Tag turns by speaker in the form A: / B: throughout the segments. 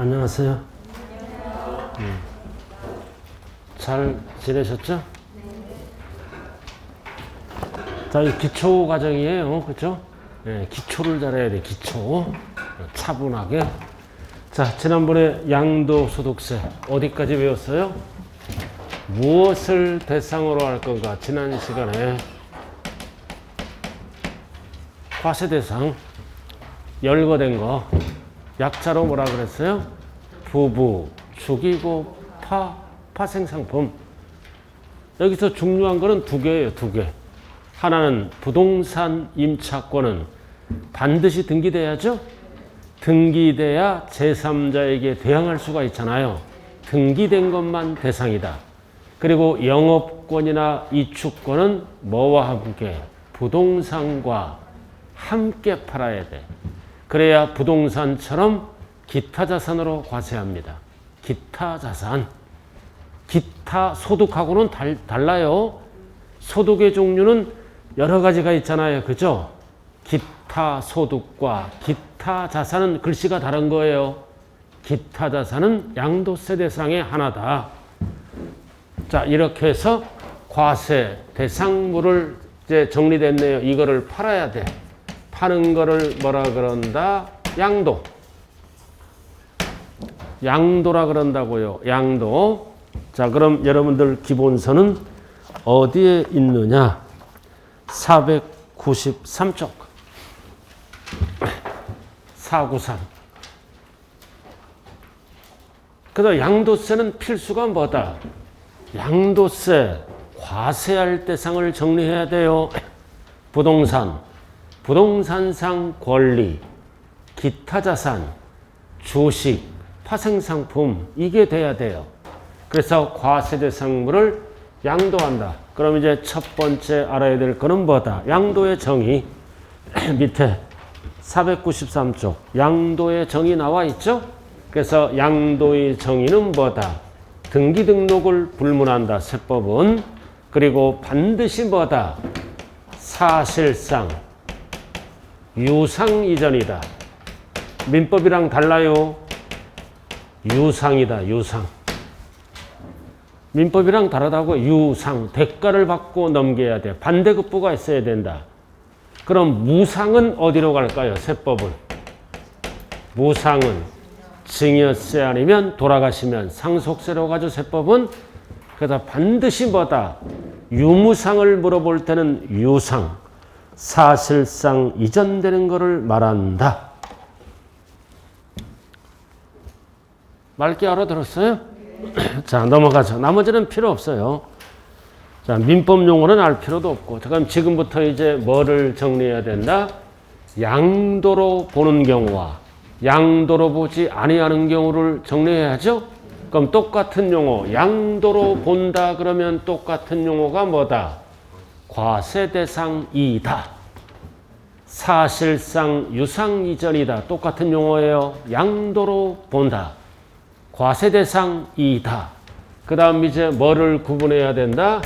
A: 안녕하세요. 잘 지내셨죠? 자, 이 기초 과정이에요. 그죠? 네, 기초를 잘해야 돼. 기초. 차분하게. 자, 지난번에 양도소득세 어디까지 배웠어요? 무엇을 대상으로 할 건가? 지난 시간에 과세대상 열거된 거 약자로 뭐라 그랬어요? 부부, 죽이고, 파생상품. 여기서 중요한 거는 두 개예요, 두 개. 하나는 부동산 임차권은 반드시 등기돼야죠? 등기돼야 제3자에게 대항할 수가 있잖아요. 등기된 것만 대상이다. 그리고 영업권이나 이축권은 뭐와 함께? 부동산과 함께 팔아야 돼. 그래야 부동산처럼 기타 자산으로 과세합니다. 기타 자산. 기타 소득하고는 달라요. 소득의 종류는 여러 가지가 있잖아요. 그죠? 기타 소득과 기타 자산은 글씨가 다른 거예요. 기타 자산은 양도세 대상의 하나다. 자, 이렇게 해서 과세 대상물을 이제 정리됐네요. 이거를 팔아야 돼. 파는 거를 뭐라 그런다? 양도. 양도라 그런다고요. 양도. 자, 그럼 여러분들 기본서는 어디에 있느냐? 493쪽. 493. 그래서 양도세는 필수가 뭐다? 양도세, 과세할 대상을 정리해야 돼요. 부동산상 권리, 기타 자산, 주식, 파생상품, 이게 돼야 돼요. 그래서 과세 대상물을 양도한다. 그럼 이제 첫 번째 알아야 될 거는 뭐다? 양도의 정의. 밑에 493쪽 양도의 정의 나와 있죠? 그래서 양도의 정의는 뭐다? 등기 등록을 불문한다. 세법은. 그리고 반드시 뭐다? 사실상 유상 이전이다. 민법이랑 달라요. 유상이다. 유상. 민법이랑 다르다고. 유상. 대가를 받고 넘겨야 돼. 반대급부가 있어야 된다. 그럼 무상은 어디로 갈까요? 세법은. 무상은 증여세 아니면 돌아가시면 상속세로 가죠. 세법은. 그래서 반드시 뭐다? 유무상을 물어볼 때는 유상. 사실상 이전되는 것을 말한다. 맑게 알아들었어요? 자, 넘어가죠. 나머지는 필요 없어요. 자, 민법 용어는 알 필요도 없고. 자, 그럼 지금부터 이제 뭐를 정리해야 된다? 양도로 보는 경우와 양도로 보지 아니하는 경우를 정리해야죠. 그럼 똑같은 용어, 양도로 본다 그러면 똑같은 용어가 뭐다? 과세 대상이다. 사실상 유상 이전이다. 똑같은 용어예요. 양도로 본다. 과세 대상이다. 그 다음 이제 뭐를 구분해야 된다?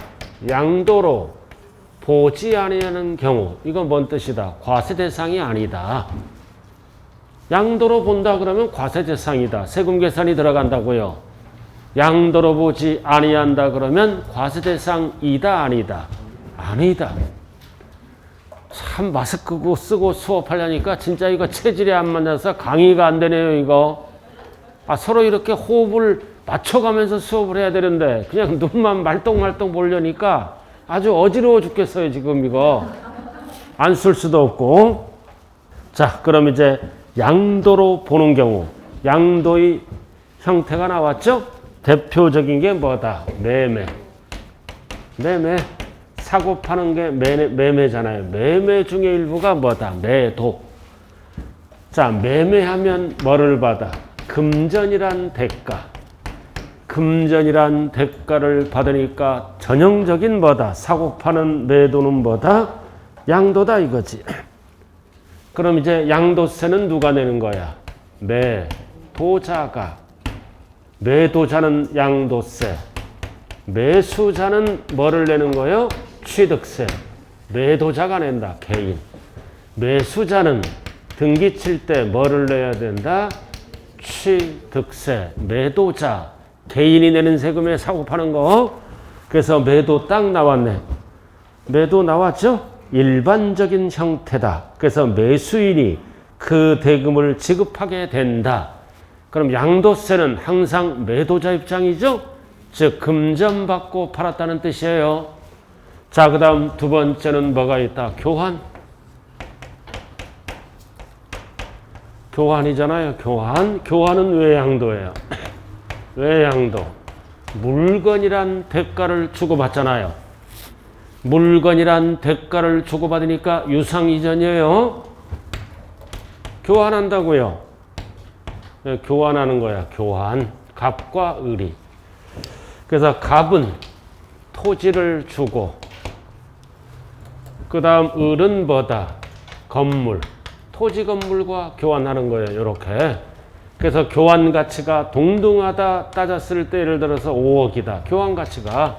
A: 양도로 보지 아니하는 경우. 이건 뭔 뜻이다? 과세 대상이 아니다. 양도로 본다 그러면 과세 대상이다. 세금 계산이 들어간다고요. 양도로 보지 아니한다 그러면 과세 대상이다 아니다? 아니다. 참 마스크 쓰고 수업하려니까 진짜 이거 체질이 안 맞아서 강의가 안 되네요. 이거. 서로 이렇게 호흡을 맞춰가면서 수업을 해야 되는데 그냥 눈만 말똥말똥 보려니까 아주 어지러워 죽겠어요. 지금 이거. 안 쓸 수도 없고. 자, 그럼 이제 양도로 보는 경우. 양도의 형태가 나왔죠? 대표적인 게 뭐다? 매매. 매매. 사고 파는 게 매매잖아요. 매매 중에 일부가 뭐다? 매도. 자, 매매하면 뭐를 받아? 금전이란 대가. 금전이란 대가를 받으니까 전형적인 뭐다? 사고 파는 매도는 뭐다? 양도다 이거지. 그럼 이제 양도세는 누가 내는 거야? 매도자가. 매도자는 양도세. 매수자는 뭐를 내는 거예요? 취득세. 매도자가 낸다. 개인. 매수자는 등기 칠 때 뭐를 내야 된다? 취득세, 매도자, 개인이 내는 세금에 사고 파는 거. 그래서 매도 딱 나왔네. 매도 나왔죠? 일반적인 형태다. 그래서 매수인이 그 대금을 지급하게 된다. 그럼 양도세는 항상 매도자 입장이죠? 즉 금전받고 팔았다는 뜻이에요. 자, 그 다음 두 번째는 뭐가 있다? 교환. 교환이잖아요. 교환. 교환은 왜 양도예요? 왜 양도? 물건이란 대가를 주고받잖아요. 물건이란 대가를 주고받으니까 유상이전이에요. 교환한다고요. 네, 교환하는 거야. 교환. 갑과 을이. 그래서 갑은 토지를 주고 그 다음 을은 뭐다? 건물. 토지 건물과 교환하는 거예요. 이렇게. 그래서 교환 가치가 동등하다 따졌을 때 예를 들어서 5억이다. 교환 가치가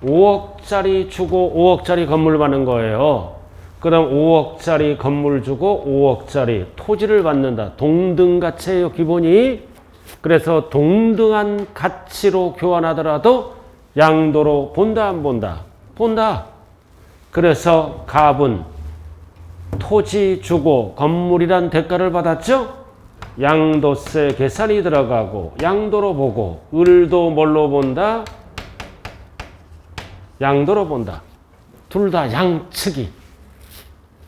A: 5억짜리 주고 5억짜리 건물 받는 거예요. 그 다음 5억짜리 건물 주고 5억짜리 토지를 받는다. 동등 가치예요. 기본이. 그래서 동등한 가치로 교환하더라도 양도로 본다 안 본다? 본다. 그래서 갑은 토지 주고 건물이란 대가를 받았죠? 양도세 계산이 들어가고 양도로 보고 을도 뭘로 본다? 양도로 본다. 둘 다 양측이.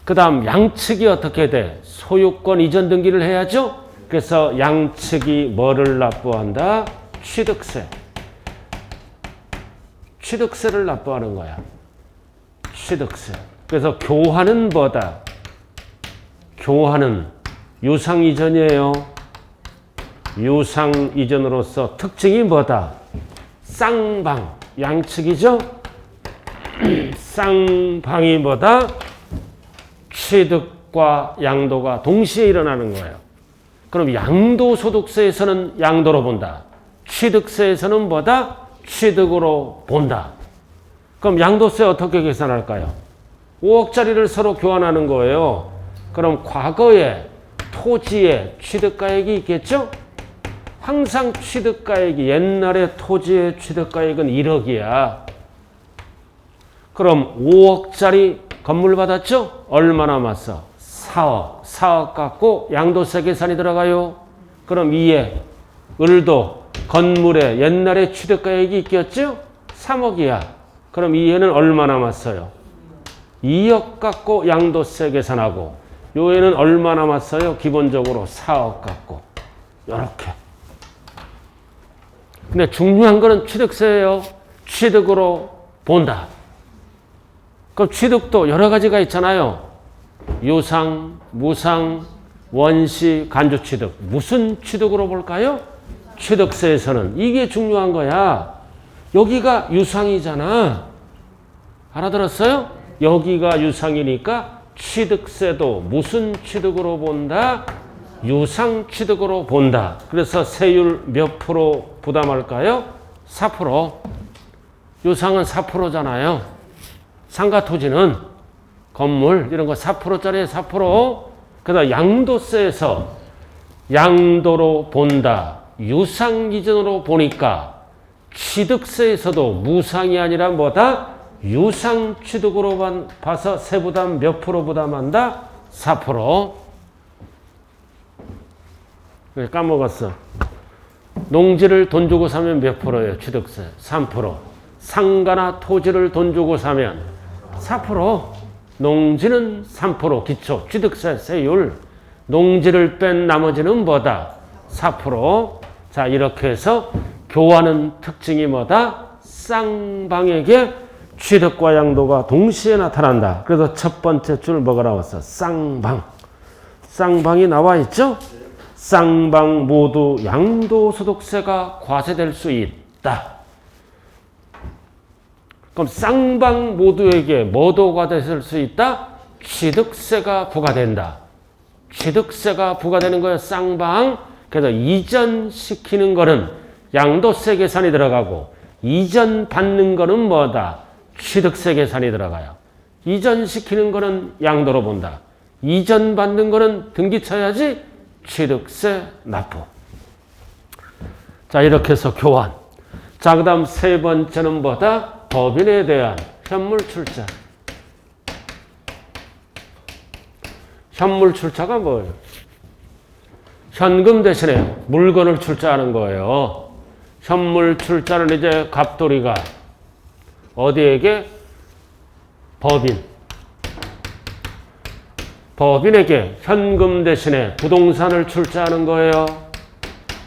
A: 그 다음 양측이 어떻게 돼? 소유권 이전 등기를 해야죠? 그래서 양측이 뭐를 납부한다? 취득세. 취득세를 납부하는 거야. 취득세. 그래서 교환은 뭐다? 교환은 유상이전이에요. 유상이전으로서 특징이 뭐다? 쌍방. 양측이죠? 쌍방이 뭐다? 취득과 양도가 동시에 일어나는 거예요. 그럼 양도소득세에서는 양도로 본다. 취득세에서는 뭐다? 취득으로 본다. 그럼 양도세 어떻게 계산할까요? 5억짜리를 서로 교환하는 거예요. 그럼 과거에 토지의 취득가액이 있겠죠? 항상 취득가액이 옛날에 토지의 취득가액은 1억이야. 그럼 5억짜리 건물 받았죠? 얼마 남았어? 4억. 4억 갖고 양도세 계산이 들어가요. 그럼 이에 을도 건물에 옛날에 취득가액이 있겠죠? 3억이야. 그럼 이에는 얼마 남았어요? 2억 갖고 양도세 계산하고 요에는 얼마 남았어요? 기본적으로 4억 갖고. 이렇게. 근데 중요한 거는 취득세예요. 취득으로 본다. 그럼 취득도 여러 가지가 있잖아요. 유상, 무상, 원시, 간주취득. 무슨 취득으로 볼까요? 취득세에서는. 이게 중요한 거야. 여기가 유상이잖아. 알아들었어요? 여기가 유상이니까 취득세도 무슨 취득으로 본다? 유상 취득으로 본다. 그래서 세율 몇 프로 부담할까요? 4%. 유상은 4%잖아요. 상가 토지는 건물 이런 거 4%짜리 4%. 그래서 양도세에서 양도로 본다. 유상 기준으로 보니까 취득세에서도 무상이 아니라 뭐다? 유상 취득으로 봐서 세부담 몇 프로 부담한다? 4%. 까먹었어. 농지를 돈 주고 사면 몇 프로예요? 취득세 3%. 상가나 토지를 돈 주고 사면 4%. 농지는 3% 기초 취득세 세율. 농지를 뺀 나머지는 뭐다? 4%. 자, 이렇게 해서 교환은 특징이 뭐다? 쌍방에게 취득과 양도가 동시에 나타난다. 그래서 첫 번째 줄 뭐가 나왔어? 쌍방. 쌍방이 나와 있죠? 쌍방 모두 양도소득세가 과세될 수 있다. 그럼 쌍방 모두에게 뭐도 과세될 수 있다? 취득세가 부과된다. 취득세가 부과되는 거예요. 쌍방. 그래서 이전시키는 거는 양도세 계산이 들어가고 이전 받는 거는 뭐다? 취득세 계산이 들어가요. 이전시키는 거는 양도로 본다. 이전 받는 거는 등기 쳐야지 취득세 납부. 자, 이렇게 해서 교환. 자, 그 다음 세 번째는 뭐다? 법인에 대한 현물 출자. 현물 출자가 뭐예요? 현금 대신에 물건을 출자하는 거예요. 현물 출자는 이제 갑돌이가 어디에게? 법인에게 현금 대신에 부동산을 출자하는 거예요.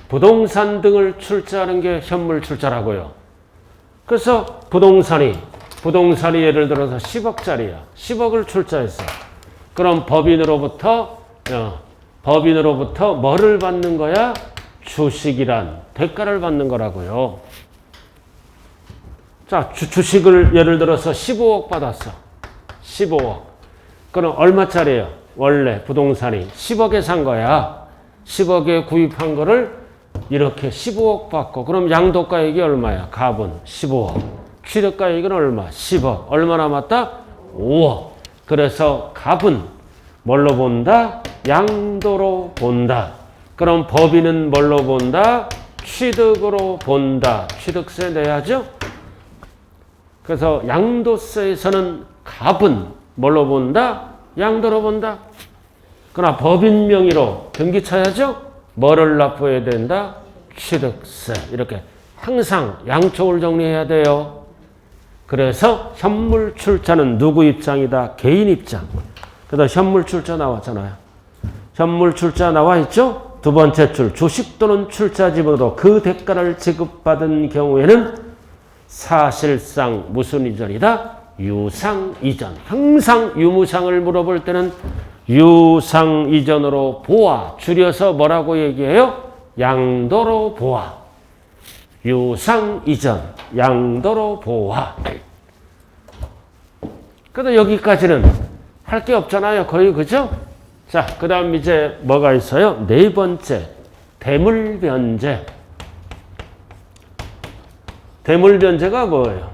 A: 부동산 등을 출자하는 게 현물 출자라고요. 그래서 부동산이 예를 들어서 10억짜리야. 10억을 출자했어. 그럼 법인으로부터 뭐를 받는 거야? 주식이란 대가를 받는 거라고요. 자, 주식을 예를 들어서 15억 받았어. 15억. 그럼 얼마짜리예요? 원래 부동산이 10억에 산 거야. 10억에 구입한 거를 이렇게 15억 받고, 그럼 양도가액이 얼마야? 갑은 15억. 취득가액은 얼마? 10억. 얼마 남았다? 5억. 그래서 갑은 뭘로 본다? 양도로 본다. 그럼 법인은 뭘로 본다? 취득으로 본다. 취득세 내야죠? 그래서 양도세에서는 갑은 뭘로 본다? 양도로 본다. 그러나 법인 명의로 등기 쳐야죠? 뭐를 납부해야 된다? 취득세. 이렇게 항상 양쪽을 정리해야 돼요. 그래서 현물 출자는 누구 입장이다? 개인 입장. 그래서 현물 출자 나왔잖아요. 현물 출자 나와 있죠? 두 번째 줄, 주식 또는 출자집으로 그 대가를 지급받은 경우에는 사실상 무슨 이전이다? 유상 이전. 항상 유무상을 물어볼 때는 유상 이전으로 보아. 줄여서 뭐라고 얘기해요? 양도로 보아. 유상 이전, 양도로 보아. 그래도 여기까지는 할 게 없잖아요. 거의, 그죠? 자, 그 다음 이제 뭐가 있어요? 네 번째, 대물변제. 대물변제가 뭐예요?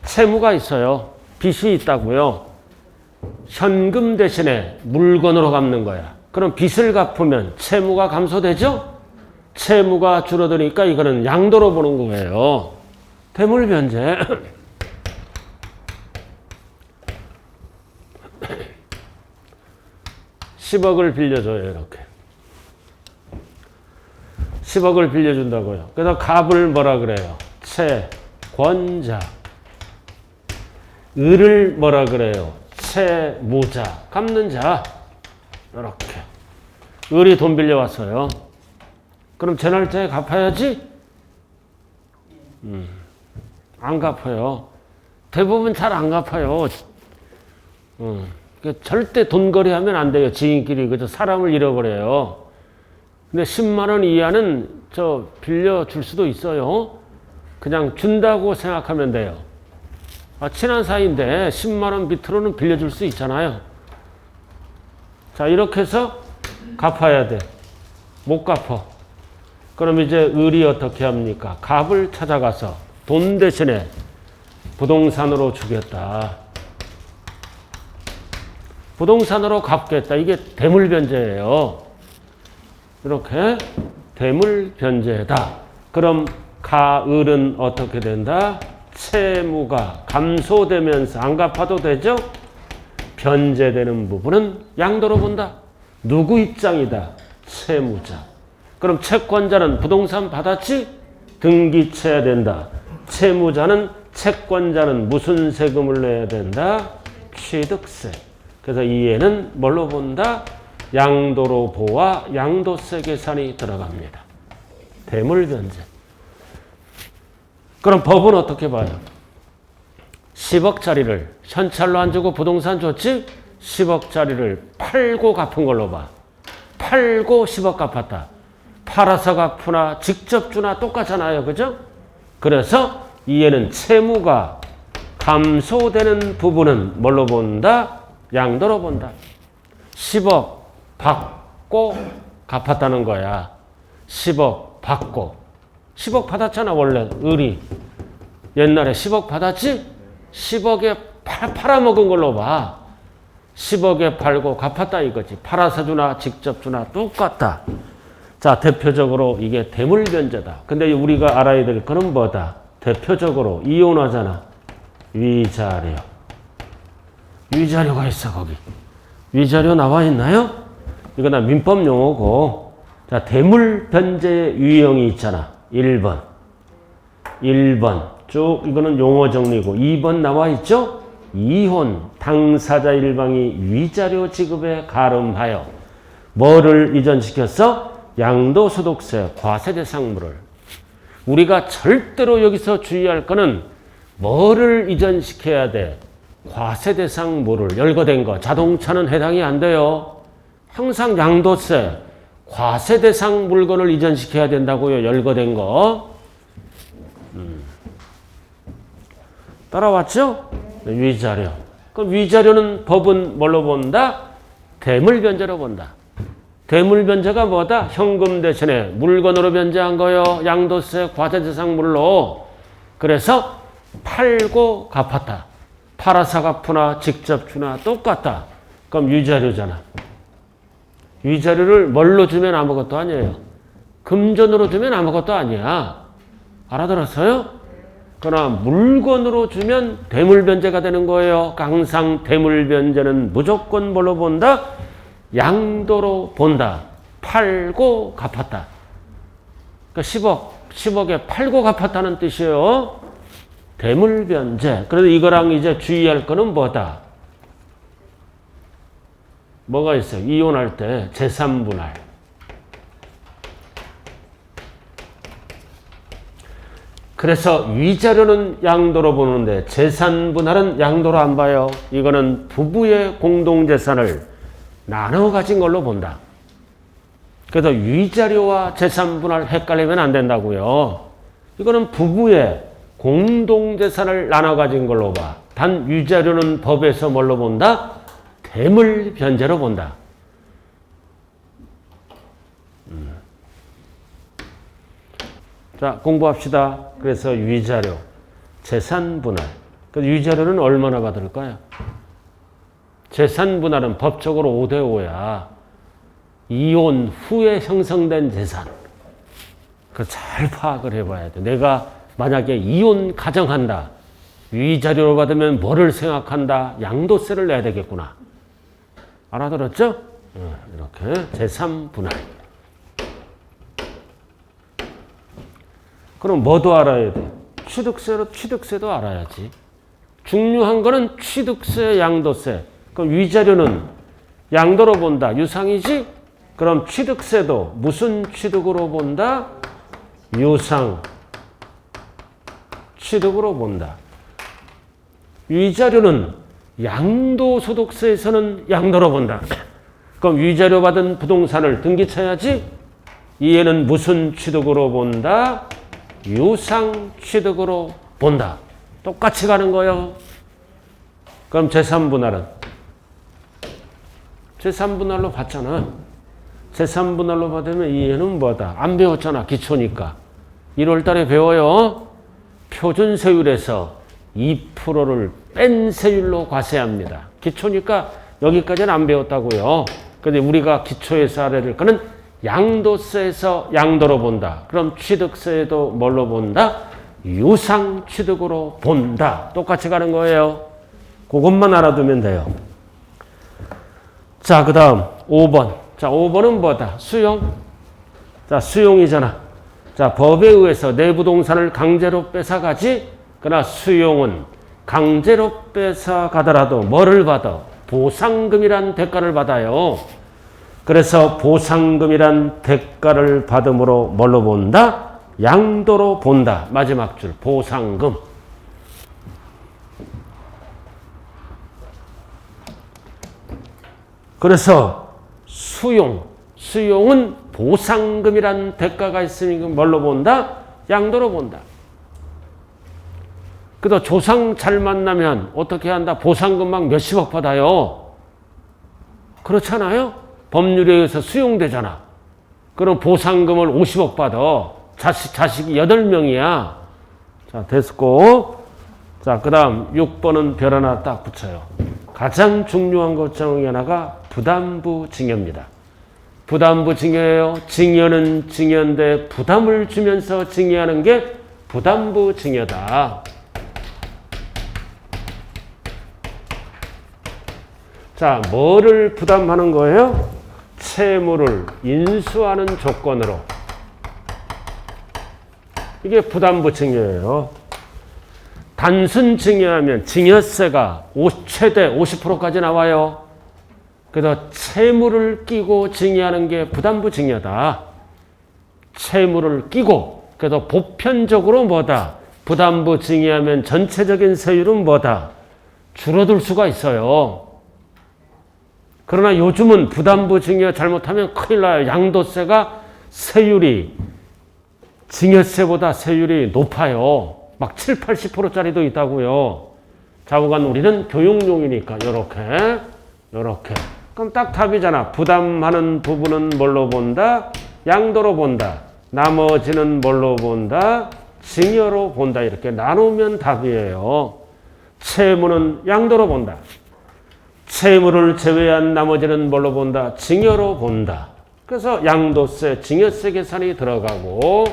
A: 채무가 있어요. 빚이 있다고요. 현금 대신에 물건으로 갚는 거야. 그럼 빚을 갚으면 채무가 감소되죠? 채무가 줄어드니까 이거는 양도로 보는 거예요. 대물변제. 10억을 빌려줘요. 이렇게. 10억을 빌려준다고요. 그래서 갑을 뭐라 그래요? 채권자. 을을 뭐라 그래요? 채무자. 갚는 자. 이렇게. 을이 돈 빌려왔어요. 그럼 제 날짜에 갚아야지? 안 갚아요. 대부분 잘 안 갚아요. 절대 돈거래 하면 안 돼요. 지인끼리. 그저 사람을 잃어버려요. 근데 10만 원 이하는 빌려줄 수도 있어요. 그냥 준다고 생각하면 돼요. 친한 사이인데 10만 원 밑으로는 빌려줄 수 있잖아요. 자, 이렇게 해서 갚아야 돼. 못 갚아. 그럼 이제 을이 어떻게 합니까? 갑을 찾아가서 돈 대신에 부동산으로 주겠다. 부동산으로 갚겠다. 이게 대물변제예요. 이렇게 대물변제다. 그럼 가을은 어떻게 된다? 채무가 감소되면서 안 갚아도 되죠? 변제되는 부분은 양도로 본다. 누구 입장이다? 채무자. 그럼 채권자는 부동산 받았지? 등기 쳐야 된다. 채권자는 무슨 세금을 내야 된다? 취득세. 그래서 이에는 뭘로 본다? 양도로 보아 양도세 계산이 들어갑니다. 대물변제. 그럼 법은 어떻게 봐요? 10억짜리를 현찰로 안 주고 부동산 줬지? 10억짜리를 팔고 갚은 걸로 봐. 팔고 10억 갚았다. 팔아서 갚으나 직접 주나 똑같잖아요. 그죠? 그래서 이에는 채무가 감소되는 부분은 뭘로 본다? 양도로 본다. 10억 받고 갚았다는 거야. 10억 받고. 10억 받았잖아, 원래. 을이. 옛날에 10억 받았지? 10억에 팔아먹은 걸로 봐. 10억에 팔고 갚았다 이거지. 팔아서 주나 직접 주나 똑같다. 자, 대표적으로 이게 대물변제다. 근데 우리가 알아야 될 거는 뭐다? 대표적으로 이혼하잖아. 위자료. 위자료가 있어, 거기. 위자료 나와 있나요? 이거 나 민법 용어고. 자, 대물변제의 유형이 있잖아. 1번. 쭉 이거는 용어 정리고. 2번 나와 있죠? 이혼. 당사자 일방이 위자료 지급에 가름하여 뭐를 이전시켰어? 양도소득세 과세대상물을. 우리가 절대로 여기서 주의할 거는 뭐를 이전시켜야 돼? 과세대상물을. 열거된 거. 자동차는 해당이 안 돼요. 항상 양도세, 과세대상 물건을 이전시켜야 된다고요. 열거된 거. 따라왔죠? 위자료. 그럼 위자료는 법은 뭘로 본다? 대물변제로 본다. 대물변제가 뭐다? 현금 대신에 물건으로 변제한 거요. 양도세, 과세대상물로. 그래서 팔고 갚았다. 팔아서 갚으나 직접 주나 똑같다. 그럼 위자료잖아. 위자료를 뭘로 주면 아무것도 아니에요. 금전으로 주면 아무것도 아니야. 알아들었어요? 그러나 물건으로 주면 대물변제가 되는 거예요. 항상 대물변제는 무조건 뭘로 본다? 양도로 본다. 팔고 갚았다. 그러니까 10억에 팔고 갚았다는 뜻이에요. 대물변제. 그래서 이거랑 이제 주의할 거는 뭐다? 뭐가 있어요? 이혼할 때 재산분할. 그래서 위자료는 양도로 보는데 재산분할은 양도로 안 봐요. 이거는 부부의 공동재산을 나눠 가진 걸로 본다. 그래서 위자료와 재산분할 헷갈리면 안 된다고요. 이거는 부부의 공동재산을 나눠 가진 걸로 봐. 단 위자료는 법에서 뭘로 본다? 대물변제로 본다. 자, 공부합시다. 그래서 위자료, 재산분할. 위자료는 얼마나 받을까요? 재산분할은 법적으로 5대5야. 이혼 후에 형성된 재산. 그거 잘 파악을 해봐야 돼. 내가 만약에 이혼 가정한다. 위자료로 받으면 뭐를 생각한다? 양도세를 내야 되겠구나. 알아들었죠? 이렇게 재산분할. 그럼 뭐도 알아야 돼? 취득세도 알아야지. 중요한 거는 취득세, 양도세. 그럼 위자료는 양도로 본다. 유상이지? 그럼 취득세도 무슨 취득으로 본다? 유상. 취득으로 본다. 위자료는 양도소득세에서는 양도로 본다. 그럼 위자료 받은 부동산을 등기쳐야지? 이해는 무슨 취득으로 본다? 유상 취득으로 본다. 똑같이 가는 거예요. 그럼 재산분할은? 재산분할로 받잖아. 재산분할로 받으면 이해는 뭐다? 안 배웠잖아. 기초니까. 1월 달에 배워요. 표준세율에서 2%를 뺀 세율로 과세합니다. 기초니까 여기까지는 안 배웠다고요. 근데 우리가 기초에서 알아야 될 거는 양도세에서 양도로 본다. 그럼 취득세도 뭘로 본다? 유상 취득으로 본다. 똑같이 가는 거예요. 그것만 알아두면 돼요. 자, 그 다음 5번. 자, 5번은 뭐다? 수용. 자, 수용이잖아. 자, 법에 의해서 내 부동산을 강제로 뺏어가지? 그러나 수용은 강제로 뺏어가더라도 뭐를 받아? 보상금이란 대가를 받아요. 그래서 보상금이란 대가를 받음으로 뭘로 본다? 양도로 본다. 마지막 줄 보상금. 그래서 수용은 보상금이란 대가가 있으니까 뭘로 본다? 양도로 본다. 그래도 조상 잘 만나면 어떻게 한다? 보상금 막 몇십억 받아요. 그렇잖아요? 법률에 의해서 수용되잖아. 그럼 보상금을 50억 받아. 자식이 8명이야. 자, 됐고. 자, 그 다음 6번은 별 하나 딱 붙여요. 가장 중요한 것 중에 하나가 부담부 증여입니다. 부담부 증여예요. 증여는 증여인데 부담을 주면서 증여하는 게 부담부 증여다. 자, 뭐를 부담하는 거예요? 채무를 인수하는 조건으로. 이게 부담부 증여예요. 단순 증여하면 증여세가 최대 50%까지 나와요. 그래서 채무를 끼고 증여하는 게 부담부 증여다. 채무를 끼고, 그래서 보편적으로 뭐다? 부담부 증여하면 전체적인 세율은 뭐다? 줄어들 수가 있어요. 그러나 요즘은 부담부 증여 잘못하면 큰일 나요. 양도세가 세율이 증여세보다 세율이 높아요. 막 7, 80%짜리도 있다고요. 좌우간 우리는 교육용이니까 요렇게. 그럼 딱 답이잖아. 부담하는 부분은 뭘로 본다? 양도로 본다. 나머지는 뭘로 본다? 증여로 본다. 이렇게 나누면 답이에요. 채무는 양도로 본다. 채무를 제외한 나머지는 뭘로 본다? 증여로 본다. 그래서 양도세, 증여세 계산이 들어가고,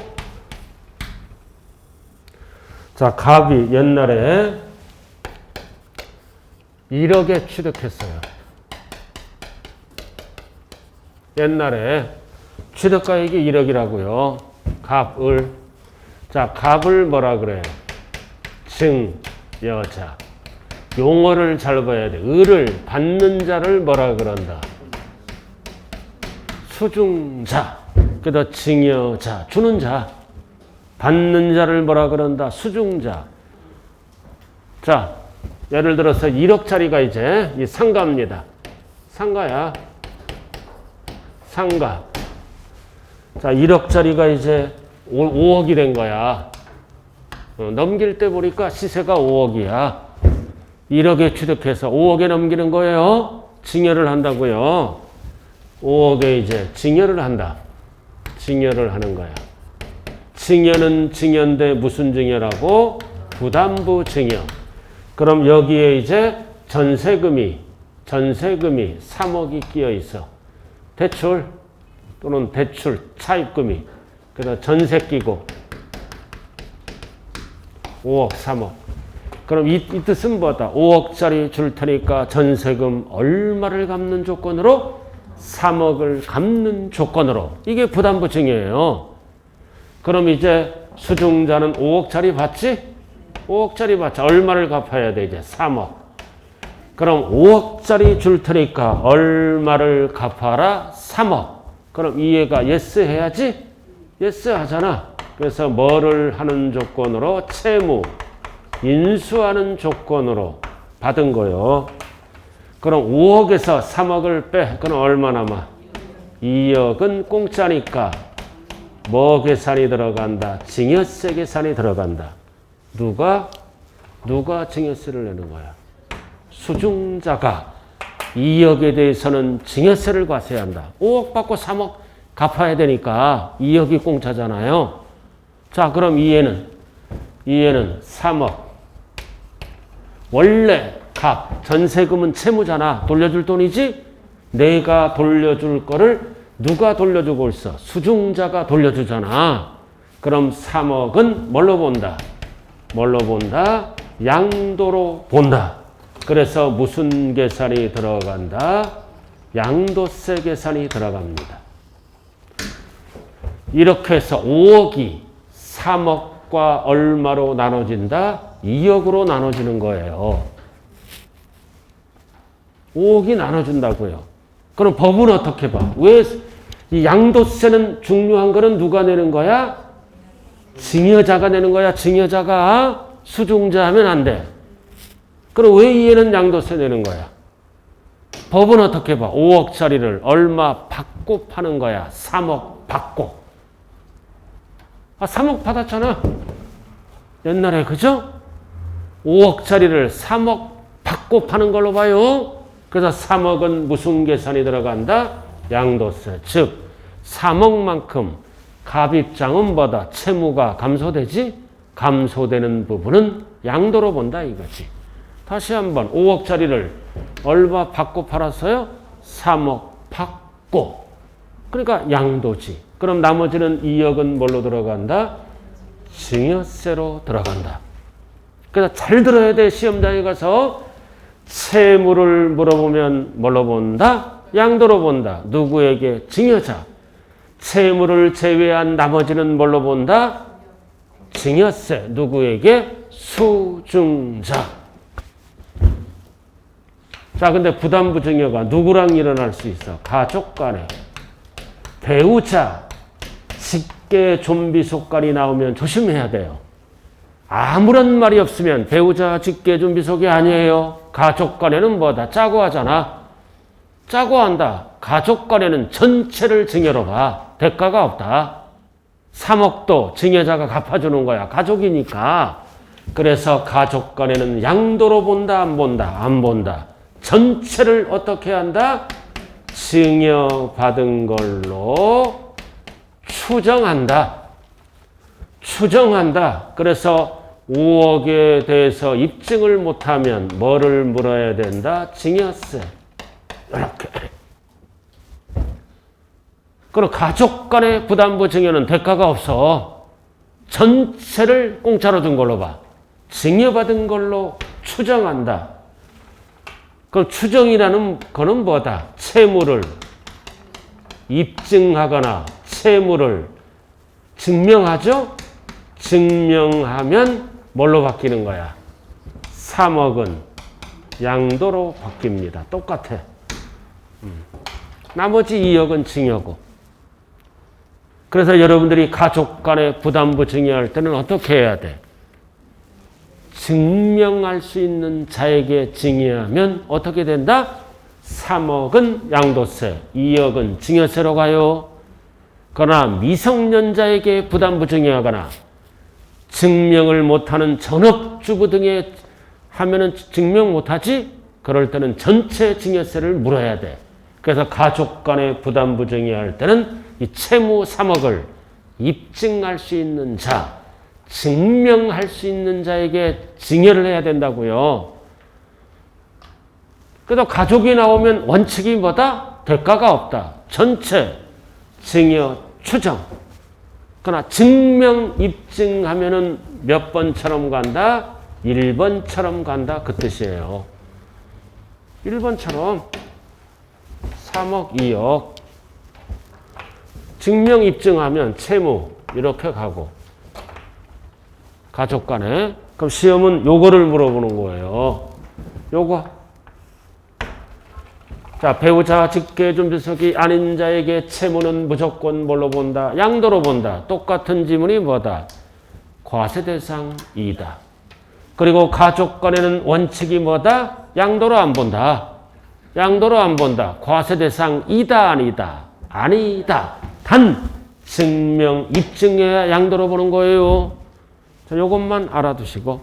A: 자, 갑이 옛날에 1억에 취득했어요. 옛날에 취득가액이 1억이라고요. 갑을. 자, 갑을 뭐라 그래? 증여자. 용어를 잘 봐야 돼. 을을 받는 자를 뭐라 그런다? 수중자. 그래서 증여자. 주는 자. 받는 자를 뭐라 그런다? 수중자. 자, 예를 들어서 1억짜리가 이제 이 상가입니다. 상가야. 상가. 자, 1억짜리가 이제 5억이 된 거야. 넘길 때 보니까 시세가 5억이야. 1억에 취득해서 5억에 넘기는 거예요. 증여를 한다고요. 5억에 이제 증여를 한다. 증여를 하는 거야. 증여는 증여인데 무슨 증여라고? 부담부 증여. 그럼 여기에 이제 전세금이 3억이 끼어 있어. 대출 또는 대출 차입금이. 그래서 전세 끼고 5억, 3억. 그럼 이 뜻은 뭐다? 5억짜리 줄 테니까 전세금 얼마를 갚는 조건으로? 3억을 갚는 조건으로. 이게 부담부 증여예요. 그럼 이제 수중자는 5억짜리 받지? 5억짜리 받지. 얼마를 갚아야 돼? 이제 3억. 그럼 5억짜리 줄 테니까 얼마를 갚아라? 3억. 그럼 이해가 예스 해야지? 예스 하잖아. 그래서 뭐를 하는 조건으로? 채무. 인수하는 조건으로 받은 거요. 그럼 5억에서 3억을 빼. 그럼 얼마 남아? 2억은 공짜니까 뭐 계산이 들어간다? 증여세 계산이 들어간다. 누가 증여세를 내는 거야? 수중자가 2억에 대해서는 증여세를 과세해야 한다. 5억 받고 3억 갚아야 되니까 2억이 공짜잖아요. 자, 그럼 이해는 3억. 원래 전세금은 채무잖아. 돌려줄 돈이지? 내가 돌려줄 거를 누가 돌려주고 있어? 수중자가 돌려주잖아. 그럼 3억은 뭘로 본다? 양도로 본다. 그래서 무슨 계산이 들어간다? 양도세 계산이 들어갑니다. 이렇게 해서 5억이 3억과 얼마로 나눠진다? 2억으로 나눠지는 거예요. 5억이 나눠준다고요. 그럼 법은 어떻게 봐? 왜 이 양도세는 중요한 거는 누가 내는 거야? 증여자가 내는 거야. 증여자가. 수중자 하면 안 돼. 그럼 왜 얘는 양도세 내는 거야? 법은 어떻게 봐? 5억짜리를 얼마 받고 파는 거야? 3억 받고. 3억 받았잖아. 옛날에, 그죠? 5억짜리를 3억 받고 파는 걸로 봐요. 그래서 3억은 무슨 계산이 들어간다? 양도세. 즉 3억만큼 갑 입장은 뭐다? 채무가 감소되지? 감소되는 부분은 양도로 본다 이거지. 다시 한번 5억짜리를 얼마 받고 팔았어요? 3억 받고. 그러니까 양도지. 그럼 나머지는 2억은 뭘로 들어간다? 증여세로 들어간다. 그래서 잘 들어야 돼. 시험장에 가서 채무를 물어보면 뭘로 본다? 양도로 본다. 누구에게? 증여자. 채무를 제외한 나머지는 뭘로 본다? 증여세. 누구에게? 수중자. 자, 근데 부담부 증여가 누구랑 일어날 수 있어? 가족 간에. 배우자, 직계 좀비 속간이 나오면 조심해야 돼요. 아무런 말이 없으면 배우자, 직계 좀비 속이 아니에요. 가족 간에는 뭐다? 짜고 하잖아. 짜고 한다. 가족 간에는 전체를 증여로 봐. 대가가 없다. 3억도 증여자가 갚아주는 거야. 가족이니까. 그래서 가족 간에는 양도로 본다, 안 본다? 안 본다. 전체를 어떻게 한다? 증여받은 걸로 추정한다. 추정한다. 그래서 5억에 대해서 입증을 못하면 뭐를 물어야 된다? 증여세. 이렇게. 그럼 가족 간의 부담부 증여는 대가가 없어. 전체를 공짜로 준 걸로 봐. 증여받은 걸로 추정한다. 그 추정이라는 거는 뭐다? 채무를 입증하거나 채무를 증명하죠? 증명하면 뭘로 바뀌는 거야? 3억은 양도로 바뀝니다. 똑같아. 나머지 2억은 증여고. 그래서 여러분들이 가족 간의 부담부 증여할 때는 어떻게 해야 돼? 증명할 수 있는 자에게 증여하면 어떻게 된다? 3억은 양도세, 2억은 증여세로 가요. 그러나 미성년자에게 부담부 증여하거나 증명을 못하는 전업주부 등에 하면은 증명 못하지? 그럴 때는 전체 증여세를 물어야 돼. 그래서 가족 간의 부담부 증여할 때는 이 채무 3억을 입증할 수 있는 자, 증명할 수 있는 자에게 증여를 해야 된다고요. 그래도 가족이 나오면 원칙이 뭐다? 대가가 없다. 전체 증여 추정. 그러나 증명 입증하면은 몇 번처럼 간다? 1번처럼 간다. 그 뜻이에요. 1번처럼 3억, 2억. 증명 입증하면 채무 이렇게 가고. 가족 간에. 그럼 시험은 요거를 물어보는 거예요. 요거. 자, 배우자, 직계, 좀비속이 아닌 자에게 채무는 무조건 뭘로 본다? 양도로 본다. 똑같은 지문이 뭐다? 과세 대상이다. 그리고 가족 간에는 원칙이 뭐다? 양도로 안 본다. 양도로 안 본다. 과세 대상이다, 아니다? 아니다. 단 증명 입증해야 양도로 보는 거예요. 자, 요것만 알아두시고.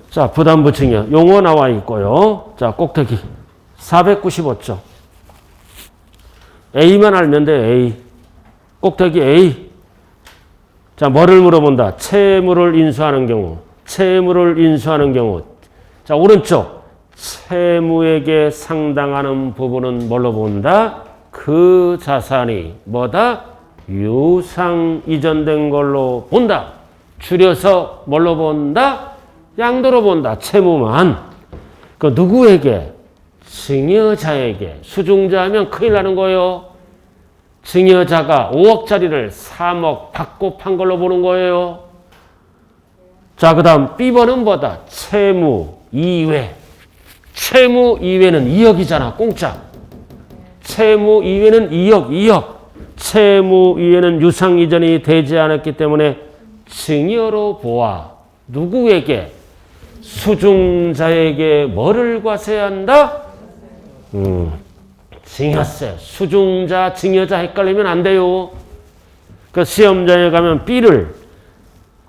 A: 자, 부담부 증여 용어 나와 있고요. 자, 꼭대기 495쪽. A만 알면 돼. A. 꼭대기 A. 자, 뭐를 물어본다? 채무를 인수하는 경우. 채무를 인수하는 경우. 자, 오른쪽. 채무에게 상당하는 부분은 뭘로 본다? 그 자산이 뭐다? 유상 이전된 걸로 본다. 줄여서 뭘로 본다? 양도로 본다. 채무만. 그 누구에게? 증여자에게. 수중자 하면 큰일 나는 거예요. 증여자가 5억짜리를 3억 받고 판 걸로 보는 거예요. 자, 그 다음 B번은 뭐다? 채무 이외. 채무 이외는 2억이잖아. 공짜. 채무 이외는 2억. 채무 이외는 유상 이전이 되지 않았기 때문에 증여로 보아. 누구에게? 수중자에게 뭐를 과세한다? 증여세. 수중자, 증여자 헷갈리면 안 돼요. 그 시험장에 가면 B를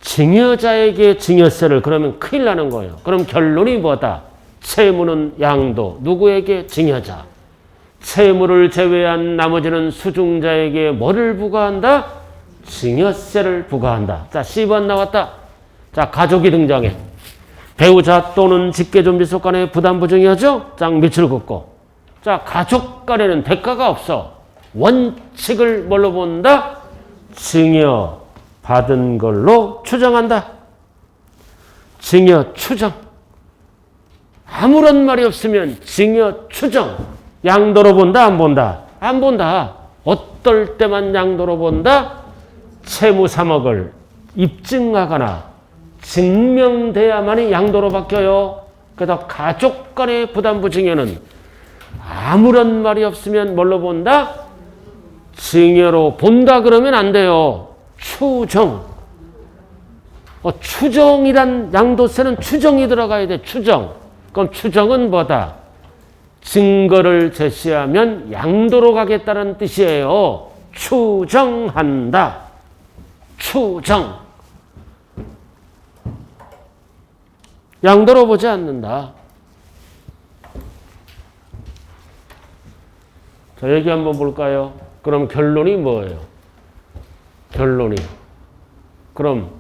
A: 증여자에게 증여세를 그러면 큰일 나는 거예요. 그럼 결론이 뭐다? 채무는 양도. 누구에게? 증여자. 채무를 제외한 나머지는 수중자에게 뭐를 부과한다? 증여세를 부과한다. 자, C번 나왔다. 자, 가족이 등장해. 배우자 또는 직계존비속 간의 부담부증이하죠? 짝 밑을 긋고. 자, 가족 간에는 대가가 없어. 원칙을 뭘로 본다? 증여 받은 걸로 추정한다. 증여 추정. 아무런 말이 없으면 증여 추정. 양도로 본다, 안 본다? 안 본다. 어떨 때만 양도로 본다? 채무 3억을 입증하거나 증명돼야만이 양도로 바뀌어요. 그래서 가족 간의 부담부 증여는 아무런 말이 없으면 뭘로 본다? 증여로 본다 그러면 안 돼요. 추정. 추정이란 양도세는 추정이 들어가야 돼. 추정. 그럼 추정은 뭐다? 증거를 제시하면 양도로 가겠다는 뜻이에요. 추정한다. 추정. 양도로 보지 않는다. 자, 얘기 한번 볼까요? 그럼 결론이 뭐예요? 결론이. 그럼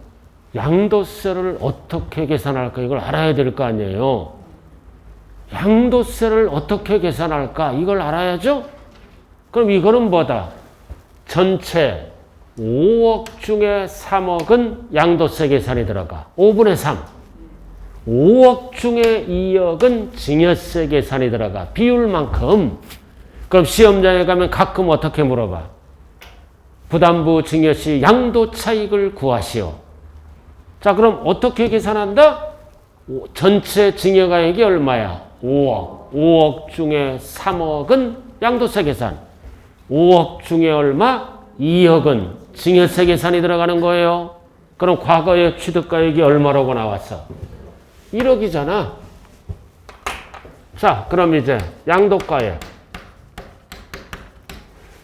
A: 양도세를 어떻게 계산할까? 이걸 알아야 될 거 아니에요. 양도세를 어떻게 계산할까? 이걸 알아야죠? 그럼 이거는 뭐다? 전체 5억 중에 3억은 양도세 계산이 들어가. 5분의 3. 5억 중에 2억은 증여세 계산이 들어가. 비율만큼. 그럼 시험장에 가면 가끔 어떻게 물어봐? 부담부 증여시 양도 차익을 구하시오. 자, 그럼 어떻게 계산한다? 전체 증여가액이 얼마야? 5억. 5억 중에 3억은 양도세 계산. 5억 중에 얼마? 2억은 증여세 계산이 들어가는 거예요. 그럼 과거의 취득가액이 얼마라고 나왔어? 1억이잖아. 자, 그럼 이제 양도가액.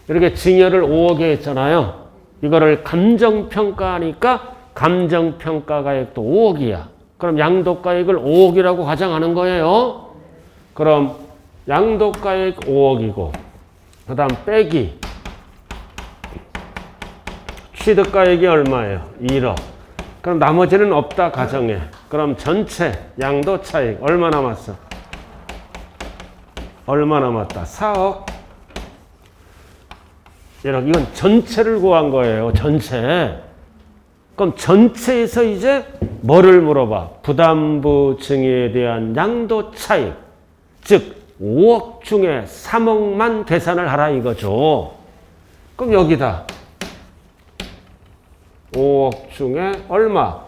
A: 이렇게 증여를 5억에 했잖아요. 이거를 감정평가하니까 감정평가가액도 5억이야. 그럼 양도가액을 5억이라고 가정하는 거예요. 그럼 양도가액 5억이고 그 다음 빼기 취득가액이 얼마예요? 1억. 그럼 나머지는 없다 가정해. 그럼 전체 양도차익 얼마 남았어? 얼마 남았다? 4억. 1억. 이건 전체를 구한 거예요. 전체. 그럼 전체에서 이제 뭐를 물어봐? 부담부 증여에 대한 양도차익. 즉 5억 중에 3억만 계산을 하라 이거죠. 그럼 여기다 5억 중에 얼마?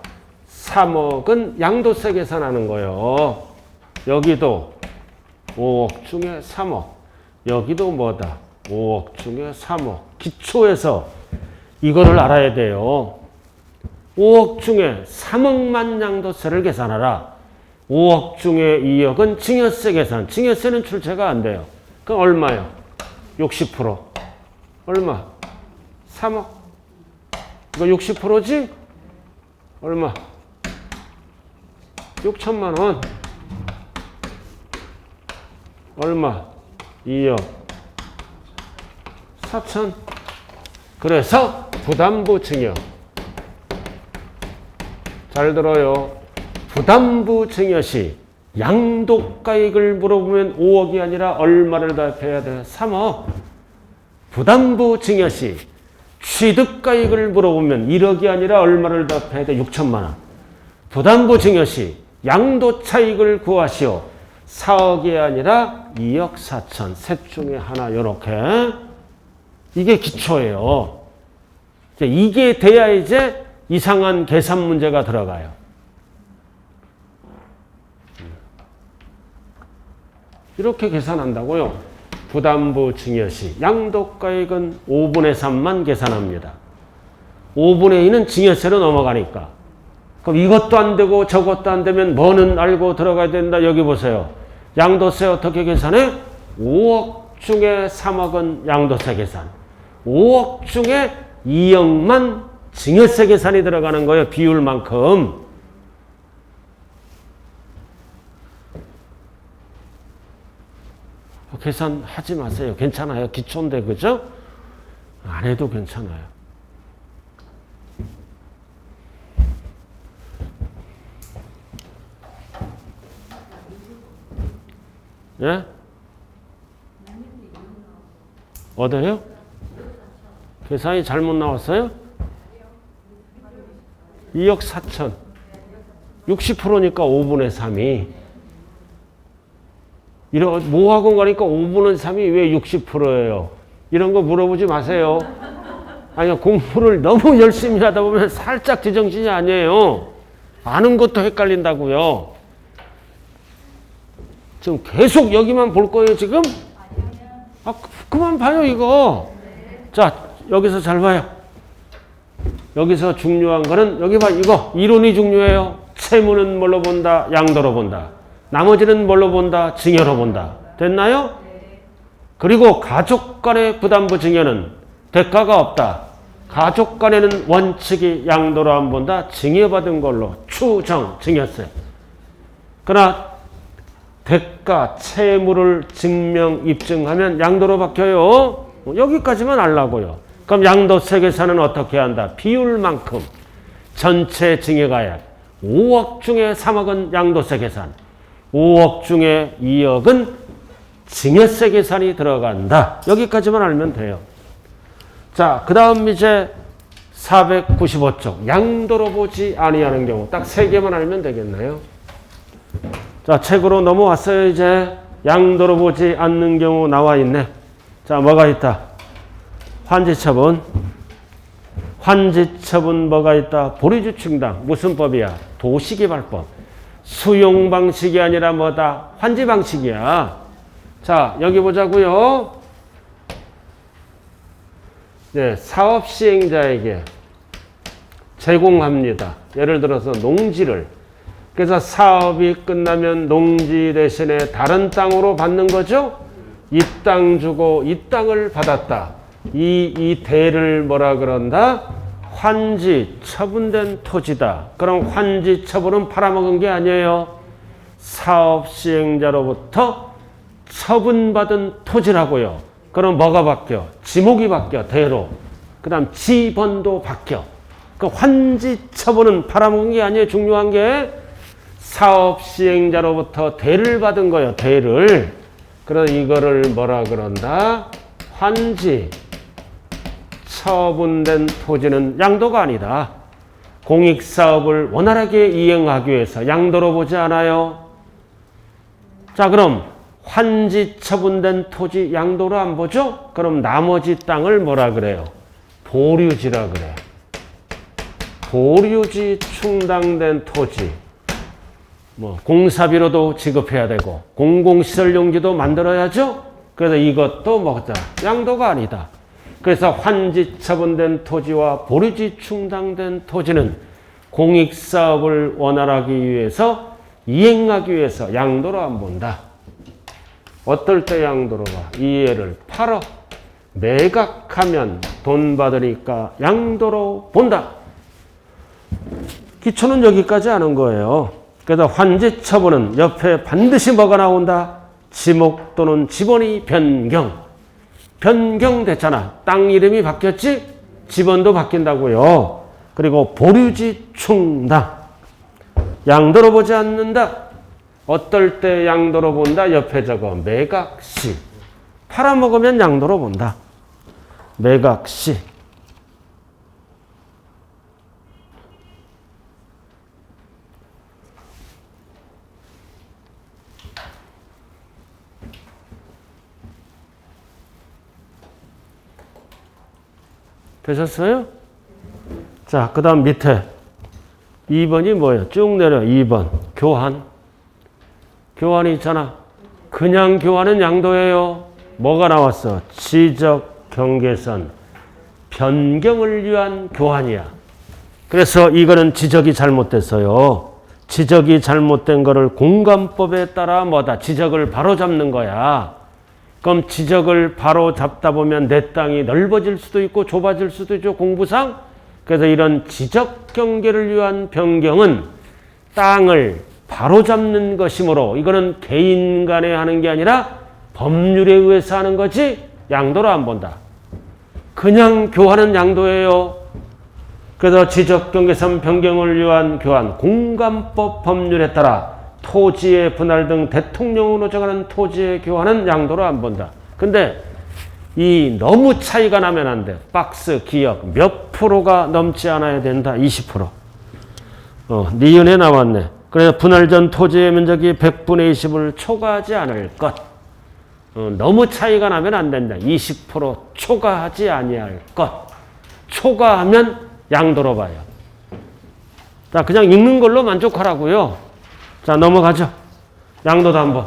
A: 3억은 양도세 계산하는 거예요. 여기도 5억 중에 3억. 여기도 뭐다? 5억 중에 3억. 기초에서 이거를 알아야 돼요. 5억 중에 3억만 양도세를 계산하라. 5억 중에 2억은 증여세 계산. 증여세는 출제가 안 돼요. 그럼 얼마요? 60%. 얼마? 3억. 이거 60%지? 얼마? 6천만 원. 얼마? 2억. 4천. 그래서 부담부 증여. 잘 들어요. 부담부 증여시 양도가액을 물어보면 5억이 아니라 얼마를 답해야 돼? 3억. 부담부 증여시 취득가액을 물어보면 1억이 아니라 얼마를 답해야 돼? 6천만 원. 부담부 증여시 양도차익을 구하시오. 4억이 아니라 2억 4천. 셋 중에 하나 이렇게. 이게 기초예요. 이게 돼야 이제 이상한 계산 문제가 들어가요. 이렇게 계산한다고요. 부담부 증여시 양도가액은 5분의 3만 계산합니다. 5분의 2는 증여세로 넘어가니까. 그럼 이것도 안 되고 저것도 안 되면 뭐는 알고 들어가야 된다. 여기 보세요. 양도세 어떻게 계산해? 5억 중에 3억은 양도세 계산. 5억 중에 2억만 증여세 계산이 들어가는 거예요. 비율만큼. 계산하지 마세요. 괜찮아요. 기초인데 그죠? 안 해도 괜찮아요. 예? 어디요? 계산이 잘못 나왔어요? 2억 4천. 60%니까 5분의 3이. 이런, 모학원 가니까 5분의 3이 왜 60%예요? 이런 거 물어보지 마세요. 아니, 공부를 너무 열심히 하다 보면 살짝 제정신이 아니에요. 아는 것도 헷갈린다고요. 지금 계속 여기만 볼 거예요, 지금? 아, 그만 봐요, 이거. 자, 여기서 잘 봐요. 여기서 중요한 거는, 여기 봐, 이거. 이론이 중요해요. 채무는 뭘로 본다? 양도로 본다. 나머지는 뭘로 본다? 증여로 본다. 됐나요? 그리고 가족 간의 부담부 증여는 대가가 없다. 가족 간에는 원칙이 양도로 안 본다. 증여받은 걸로 추정, 증여세. 그러나 대가, 채무를 증명, 입증하면 양도로 바뀌어요. 여기까지만 알라고요. 그럼 양도세 계산은 어떻게 한다? 비율만큼 전체 증여가액 5억 중에 3억은 양도세 계산, 5억 중에 2억은 증여세 계산이 들어간다. 여기까지만 알면 돼요. 자, 그 다음 이제 495쪽 양도로 보지 아니하는 경우 딱 3개만 알면 되겠나요? 자, 책으로 넘어왔어요. 이제 양도로 보지 않는 경우 나와 있네. 자, 뭐가 있다? 환지처분. 환지처분 뭐가 있다? 보류주충당. 무슨 법이야? 도시개발법. 수용 방식이 아니라 뭐다? 환지 방식이야. 자, 여기 보자고요. 네, 사업 시행자에게 제공합니다. 예를 들어서 농지를. 그래서 사업이 끝나면 농지 대신에 다른 땅으로 받는 거죠. 이 땅 주고 이 땅을 받았다. 이 대를 뭐라 그런다? 환지, 처분된 토지다. 그럼 환지 처분은 팔아먹은 게 아니에요. 사업 시행자로부터 처분받은 토지라고요. 그럼 뭐가 바뀌어? 지목이 바뀌어, 대로. 그 다음 지번도 바뀌어. 그 환지 처분은 팔아먹은 게 아니에요. 중요한 게 사업 시행자로부터 대를 받은 거예요. 대를. 그래서 이거를 뭐라 그런다? 환지. 처분된 토지는 양도가 아니다. 공익사업을 원활하게 이행하기 위해서 양도로 보지 않아요. 자, 그럼 환지 처분된 토지 양도로 안 보죠? 그럼 나머지 땅을 뭐라 그래요? 보류지라 그래. 보류지 충당된 토지. 뭐 공사비로도 지급해야 되고 공공시설 용지도 만들어야죠. 그래서 이것도 뭐다? 양도가 아니다. 그래서 환지 처분된 토지와 보류지 충당된 토지는 공익사업을 원활하기 위해서 이행하기 위해서 양도로 안 본다. 어떨 때 양도로 봐? 이 애를 팔어 매각하면 돈 받으니까 양도로 본다. 기초는 여기까지 하는 거예요. 그래서 환지 처분은 옆에 반드시 뭐가 나온다? 지목 또는 지번이 변경. 변경됐잖아. 땅 이름이 바뀌었지? 지번도 바뀐다고요. 그리고 보류지 충당. 양도로 보지 않는다. 어떨 때 양도로 본다? 옆에 적어. 매각시. 팔아먹으면 양도로 본다. 매각시. 되셨어요? 자, 그 다음 밑에 2번이 뭐예요? 쭉 내려. 2번. 교환. 교환이 있잖아. 그냥 교환은 양도예요. 뭐가 나왔어? 지적 경계선. 변경을 위한 교환이야. 그래서 이거는 지적이 잘못됐어요. 지적이 잘못된 거를 공간법에 따라 뭐다? 지적을 바로잡는 거야. 그럼 지적을 바로 잡다 보면 내 땅이 넓어질 수도 있고 좁아질 수도 있죠. 공부상. 그래서 이런 지적 경계를 위한 변경은 땅을 바로 잡는 것이므로 이거는 개인 간에 하는 게 아니라 법률에 의해서 하는 거지 양도로 안 본다. 그냥 교환은 양도예요. 그래서 지적 경계선 변경을 위한 교환 공간법 법률에 따라 토지의 분할 등 대통령으로 정하는 토지의 교환은 양도로 안 본다. 근데 이 너무 차이가 나면 안 돼. 박스, 기억 몇 프로가 넘지 않아야 된다. 20%. 니은에 나왔네. 그래서 분할 전 토지의 면적이 100분의 20을 초과하지 않을 것. 너무 차이가 나면 안 된다. 20% 초과하지 아니할 것. 초과하면 양도로 봐요. 자, 그냥 읽는 걸로 만족하라고요. 자, 넘어가죠. 양도담보.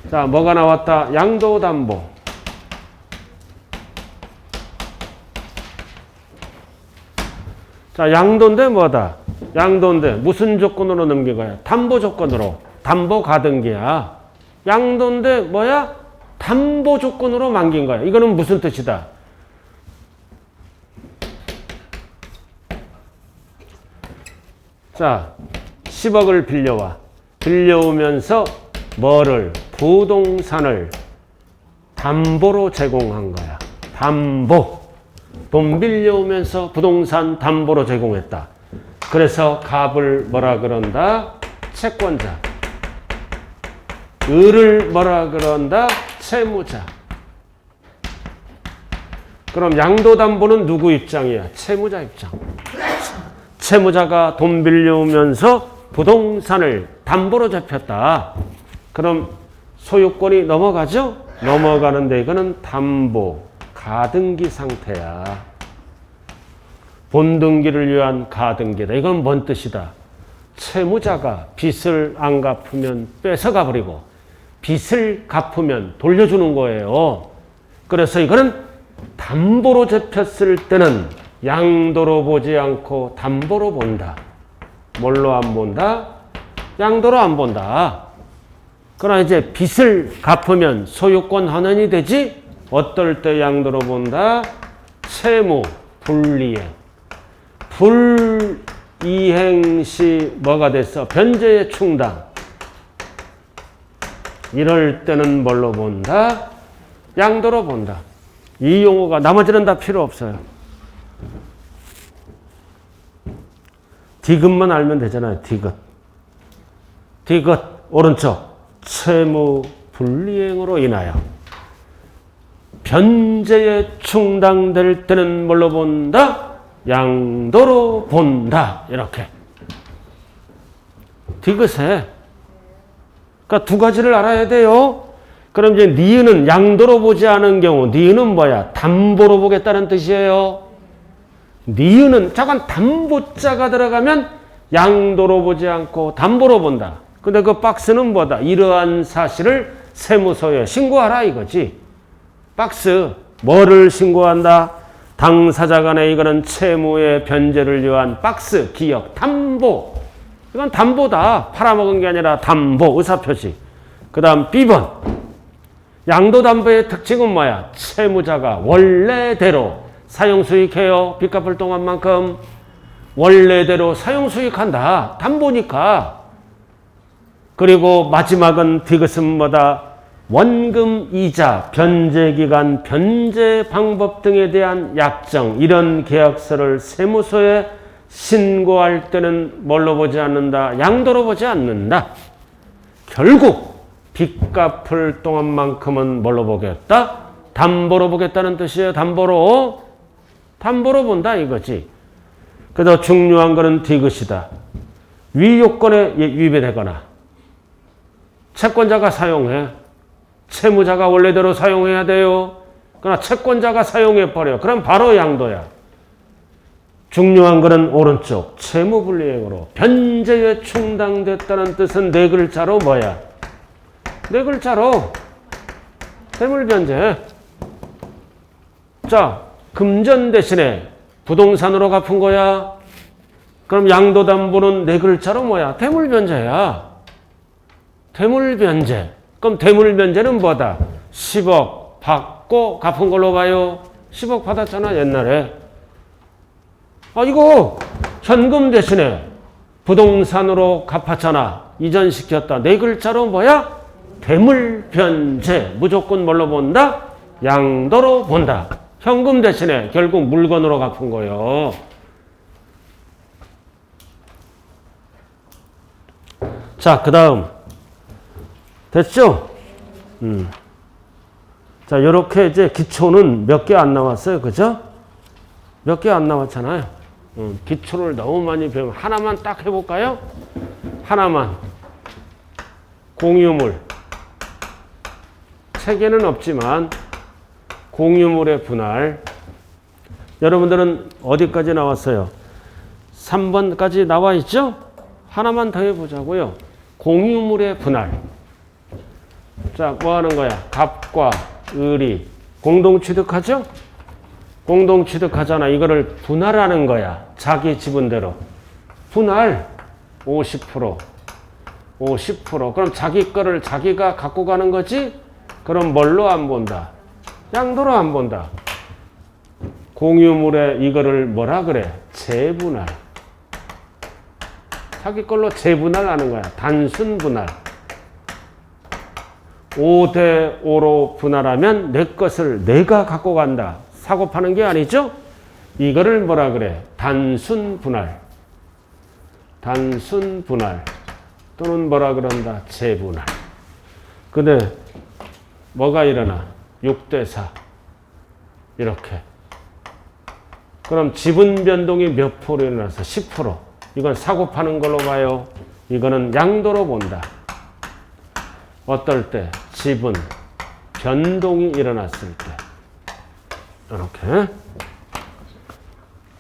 A: 자, 뭐가 나왔다? 양도담보. 자, 양도인데 뭐다? 양도인데 무슨 조건으로 넘긴 거야? 담보 조건으로. 담보 가등기야. 양도인데 뭐야? 담보 조건으로 남긴 거야. 이거는 무슨 뜻이다? 자, 10억을 빌려와. 빌려오면서 뭐를? 부동산을 담보로 제공한 거야. 담보. 돈 빌려오면서 부동산 담보로 제공했다. 그래서 갑을 뭐라 그런다? 채권자. 을을 뭐라 그런다? 채무자. 그럼 양도담보는 누구 입장이야? 채무자 입장. 채무자가 돈 빌려오면서 부동산을 담보로 잡혔다. 그럼 소유권이 넘어가죠? 넘어가는데 이거는 담보, 가등기 상태야. 본등기를 위한 가등기다. 이건 뭔 뜻이다? 채무자가 빚을 안 갚으면 뺏어가 버리고 빚을 갚으면 돌려주는 거예요. 그래서 이거는 담보로 잡혔을 때는 양도로 보지 않고 담보로 본다. 뭘로 안 본다? 양도로 안 본다. 그러나 이제 빚을 갚으면 소유권 환원이 되지? 어떨 때 양도로 본다? 채무, 불이행. 불이행 시 뭐가 됐어? 변제의 충당. 이럴 때는 뭘로 본다? 양도로 본다. 이 용어가 나머지는 다 필요 없어요. 디귿만 알면 되잖아요. 디귿. 디귿 오른쪽 채무 불이행으로 인하여 변제에 충당될 때는 뭘로 본다? 양도로 본다. 이렇게. 디귿에. 그러니까 두 가지를 알아야 돼요. 그럼 이제 니은은 양도로 보지 않은 경우, 니은은 뭐야? 담보로 보겠다는 뜻이에요. 니은은 잠깐 담보자가 들어가면 양도로 보지 않고 담보로 본다. 근데 그 박스는 뭐다? 이러한 사실을 세무서에 신고하라 이거지. 박스. 뭐를 신고한다? 당사자 간에 이거는 채무의 변제를 위한 박스, 기억, 담보. 이건 담보다. 팔아먹은 게 아니라 담보, 의사표시. 그 다음 B번. 양도담보의 특징은 뭐야? 채무자가 원래대로 사용수익해요. 빚 갚을 동안만큼. 원래대로 사용수익한다. 담보니까. 그리고 마지막은 디귿은 뭐다? 원금, 이자, 변제기간, 변제 방법 등에 대한 약정. 이런 계약서를 세무서에 신고할 때는 뭘로 보지 않는다? 양도로 보지 않는다. 결국 빚 갚을 동안만큼은 뭘로 보겠다? 담보로 보겠다는 뜻이에요. 담보로. 담보로 본다 이거지. 그래서 중요한 거는 디귿이다. 위 요건에 위배되거나 채권자가 사용해. 채무자가 원래대로 사용해야 돼요. 그러나 채권자가 사용해버려. 그럼 바로 양도야. 중요한 거는 오른쪽 채무불이행으로 변제에 충당됐다는 뜻은 네 글자로 뭐야? 네 글자로 대물변제. 자, 금전 대신에 부동산으로 갚은 거야. 그럼 양도담보는 네 글자로 뭐야? 대물변제야. 대물변제. 그럼 대물변제는 뭐다? 10억 받고 갚은 걸로 봐요. 10억 받았잖아 옛날에. 아 이거 현금 대신에 부동산으로 갚았잖아. 이전시켰다. 네 글자로 뭐야? 대물변제. 무조건 뭘로 본다? 양도로 본다. 현금 대신에 결국 물건으로 갚은 거예요. 자, 그 다음. 됐죠? 자, 요렇게 이제 기초는 몇 개 안 나왔어요. 그죠? 몇 개 안 나왔잖아요. 기초를 너무 많이 배우면 하나만 딱 해볼까요? 하나만. 공유물. 책에는 없지만 공유물의 분할. 여러분들은 어디까지 나왔어요? 3번까지 나와 있죠? 하나만 더 해보자고요. 공유물의 분할. 자, 뭐 하는 거야? 갑과 을이 공동 취득하죠? 공동 취득하잖아. 이거를 분할하는 거야. 자기 지분대로. 분할 50%, 50%. 그럼 자기 거를 자기가 갖고 가는 거지? 그럼 뭘로 안 본다? 양도로 안 본다. 공유물에 이거를 뭐라 그래? 재분할. 자기 걸로 재분할하는 거야. 단순 분할. 5대 5로 분할하면 내 것을 내가 갖고 간다. 사고 파는 게 아니죠? 이거를 뭐라 그래? 단순 분할. 단순 분할. 또는 뭐라 그런다? 재분할. 근데 뭐가 일어나? 6대 4. 이렇게. 그럼 지분 변동이 몇 프로 일어나서? 10%. 이건 사고 파는 걸로 봐요. 이거는 양도로 본다. 어떨 때? 지분 변동이 일어났을 때. 이렇게.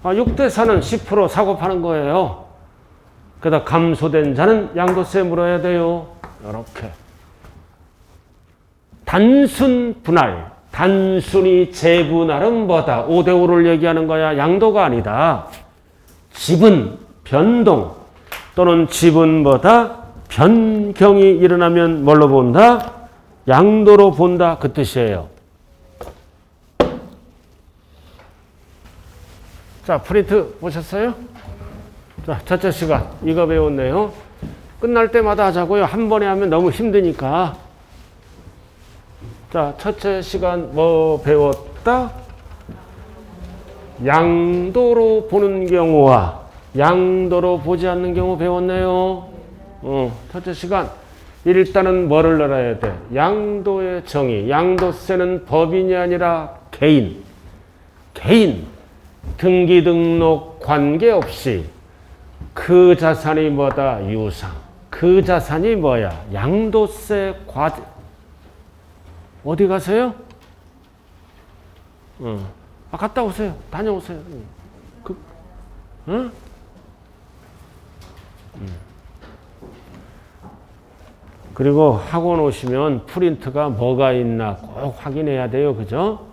A: 6대 4는 10% 사고 파는 거예요. 그러다 감소된 자는 양도세 물어야 돼요. 이렇게. 단순 분할. 단순히 재분할은 뭐다? 5대 5를 얘기하는 거야. 양도가 아니다. 지분 변동 또는 지분보다 변경이 일어나면 뭘로 본다? 양도로 본다. 그 뜻이에요. 자, 프린트 보셨어요? 자, 첫째 시간 이거 배웠네요. 끝날 때마다 하자고요. 한 번에 하면 너무 힘드니까. 자, 첫째 시간 뭐 배웠다? 양도로 보는 경우와 양도로 보지 않는 경우 배웠네요. 첫째 시간. 일단은 뭐를 알아야 돼? 양도의 정의. 양도세는 법인이 아니라 개인. 개인. 등기 등록 관계없이 그 자산이 뭐다? 유상. 그 자산이 뭐야? 양도세 과세. 어디 가세요? 갔다 오세요. 다녀오세요. 응? 그리고 학원 오시면 프린트가 뭐가 있나 꼭 확인해야 돼요. 그죠?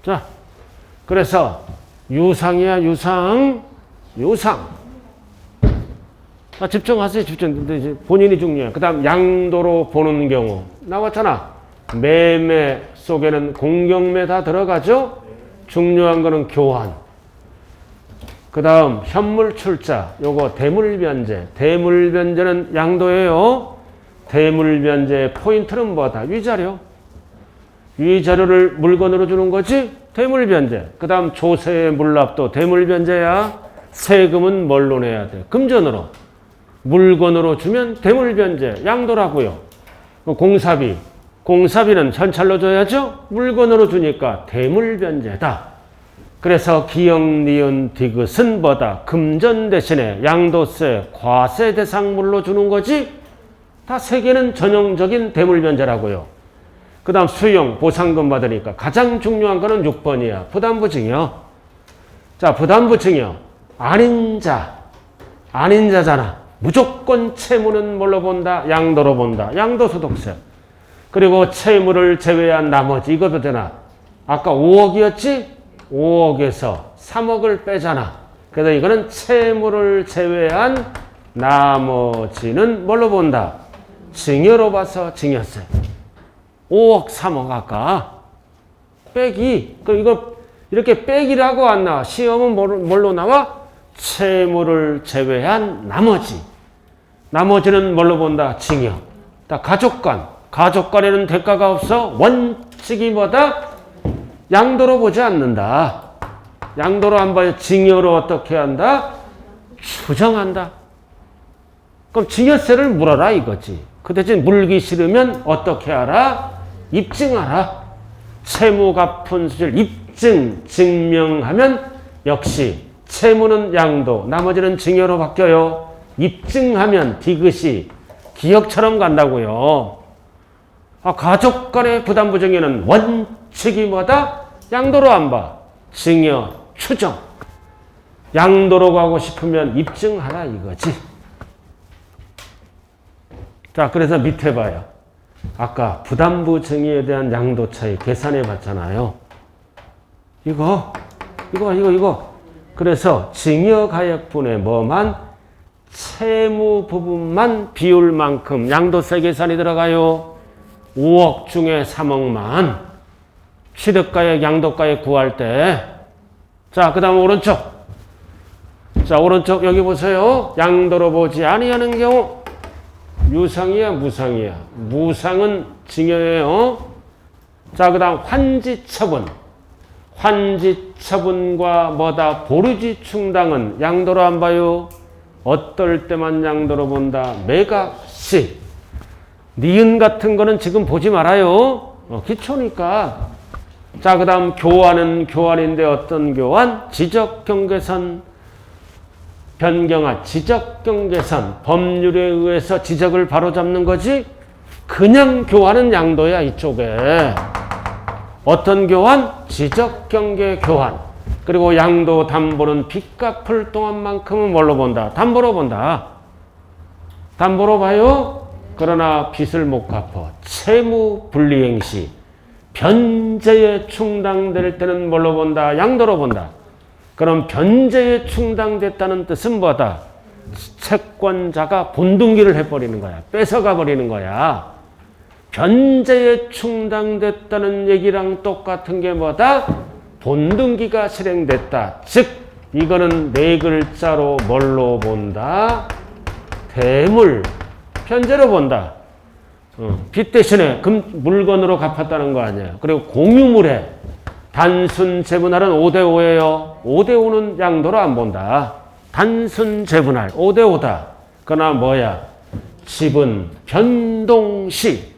A: 자, 그래서 유상이야, 유상. 유상. 집중하세요, 집중. 근데 이제 본인이 중요해. 그 다음 양도로 보는 경우. 나왔잖아. 매매 속에는 공경매 다 들어가죠? 중요한 거는 교환. 그 다음 현물 출자. 요거 대물변제. 대물변제는 양도예요. 대물변제의 포인트는 뭐다? 위자료. 위자료를 물건으로 주는 거지? 대물변제. 그 다음 조세의 물납도 대물변제야. 세금은 뭘로 내야 돼? 금전으로. 물건으로 주면 대물변제. 양도라고요. 공사비. 공사비는 현찰로 줘야죠? 물건으로 주니까 대물변제다. 그래서 기역, 니은, 디귿은 뭐다? 금전 대신에 양도세, 과세 대상물로 주는 거지? 다 세 개는 전형적인 대물변제라고요. 그 다음 수용, 보상금 받으니까 가장 중요한 거는 6번이야. 부담부증이요. 자, 부담부증이요. 아닌 자. 아닌 자잖아. 무조건 채무는 뭘로 본다? 양도로 본다. 양도소득세. 그리고 채무를 제외한 나머지 이것도 되나? 아까 5억이었지? 5억에서 3억을 빼잖아. 그래서 이거는 채무를 제외한 나머지는 뭘로 본다? 증여로 봐서 증여세. 5억, 3억 아까 빼기. 그럼 이거 이렇게 빼기라고 안 나와. 시험은 뭘로 나와? 채무를 제외한 나머지. 나머지는 뭘로 본다? 증여. 가족관. 가족관에는 대가가 없어. 원칙이 뭐다? 양도로 보지 않는다. 양도로 안 봐요. 증여로 어떻게 한다? 추정한다. 그럼 증여세를 물어라 이거지. 그 대신 물기 싫으면 어떻게 하라? 입증하라. 채무 갚은 수를 입증, 증명하면 역시 채무는 양도, 나머지는 증여로 바뀌어요. 입증하면 디귿이 기억처럼 간다고요. 가족 간의 부담부 증여는 원칙이 뭐다? 양도로 안 봐. 증여, 추정. 양도로 가고 싶으면 입증하라 이거지. 자, 그래서 밑에 봐요. 아까 부담부 증여에 대한 양도 차이 계산해 봤잖아요. 이거. 그래서 증여 가액분의 뭐만 채무 부분만 비율만큼 양도세 계산이 들어가요. 5억 중에 3억만 취득가액, 양도가액 구할 때. 자, 그 다음 오른쪽. 자, 오른쪽 여기 보세요. 양도로 보지 아니하는 경우 유상이야, 무상이야? 무상은 증여예요. 자, 그 다음 환지처분. 환지처분과 뭐다? 보류지 충당은 양도로 안 봐요. 어떨 때만 양도로 본다? 매각시. 니은 같은 거는 지금 보지 말아요. 기초니까. 자, 그 다음 교환은 교환인데 어떤 교환? 지적경계선. 변경한 지적경계선. 법률에 의해서 지적을 바로잡는 거지. 그냥 교환은 양도야 이쪽에. 어떤 교환? 지적경계 교환. 그리고 양도 담보는 빚 갚을 동안만큼은 뭘로 본다? 담보로 본다. 담보로 봐요. 그러나 빚을 못 갚아. 채무 불이행 시 변제에 충당될 때는 뭘로 본다? 양도로 본다. 그럼 변제에 충당됐다는 뜻은 뭐다? 채권자가 본등기를 해버리는 거야. 뺏어가 버리는 거야. 변제에 충당됐다는 얘기랑 똑같은 게 뭐다? 본등기가 실행됐다. 즉 이거는 네 글자로 뭘로 본다? 대물, 변제로 본다. 빚 대신에 물건으로 갚았다는 거 아니에요. 그리고 공유물에 단순 재분할은 5대5예요. 5대5는 양도로 안 본다. 단순 재분할 5대5다. 그러나 뭐야? 지분 변동시.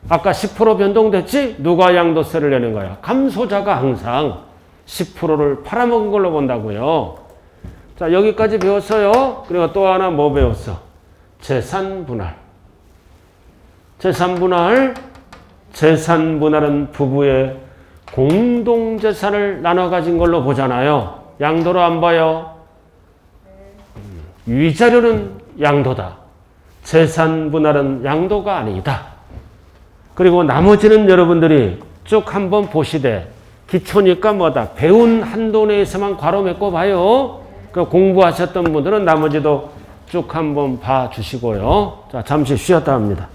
A: 아까 10% 변동됐지? 누가 양도세를 내는 거야? 감소자가 항상 10%를 팔아먹은 걸로 본다고요. 자, 여기까지 배웠어요. 그리고 또 하나 뭐 배웠어? 재산분할. 재산분할은 부부의 공동재산을 나눠 가진 걸로 보잖아요. 양도로 안 봐요. 위자료는 양도다. 재산분할은 양도가 아니다. 그리고 나머지는 여러분들이 쭉 한번 보시되 기초니까 뭐다? 배운 한도 내에서만 괄호 맺고 봐요. 그 공부하셨던 분들은 나머지도 쭉 한번 봐주시고요. 자, 잠시 쉬었다 합니다.